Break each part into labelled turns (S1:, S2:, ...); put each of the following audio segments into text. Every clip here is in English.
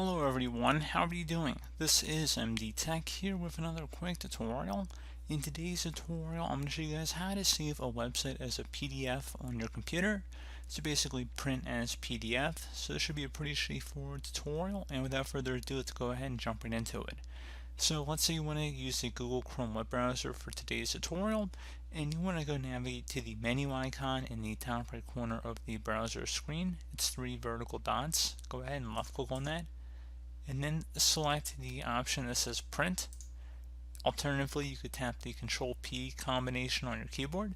S1: Hello everyone, how are you doing? This is MD Tech here with another quick tutorial. In today's tutorial, I'm going to show you guys how to save a website as a PDF on your computer. So basically print as PDF. So this should be a pretty straightforward tutorial, and without further ado, let's go ahead and jump right into it. So let's say you want to use the Google Chrome web browser for today's tutorial, and you want to go navigate to the menu icon in the top right corner of the browser screen. It's three vertical dots. Go ahead and left click on that, and then select the option that says print. Alternatively, you could tap the Control P combination on your keyboard.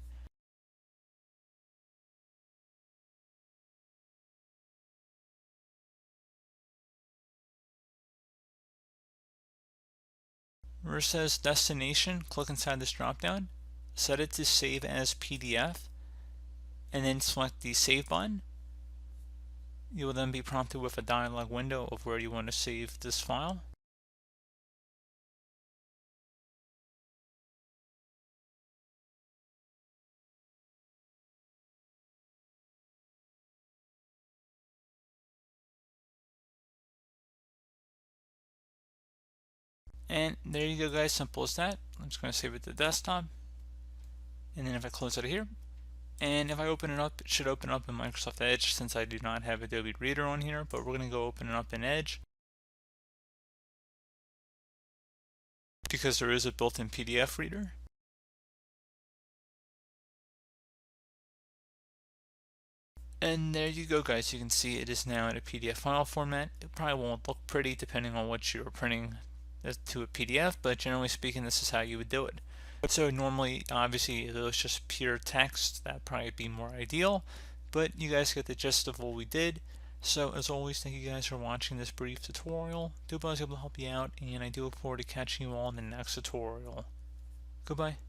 S1: Where it says destination, click inside this dropdown, set it to save as PDF, and then select the save button. You will then be prompted with a dialog window of where you want to save this file. And there you go guys, simple as that. I'm just going to save it to desktop, and then if I close out of here, and if I open it up, it should open up in Microsoft Edge since I do not have Adobe Reader on here, but we're going to go open it up in Edge because there is a built-in PDF reader. And there you go guys, you can see it is now in a PDF file format. It probably won't look pretty depending on what you're printing to a PDF, but generally speaking this is how you would do it. So normally, obviously, if it was just pure text, that'd probably be more ideal, but you guys get the gist of what we did. So as always, thank you guys for watching this brief tutorial. I hope I was able to help you out, and I do look forward to catching you all in the next tutorial. Goodbye.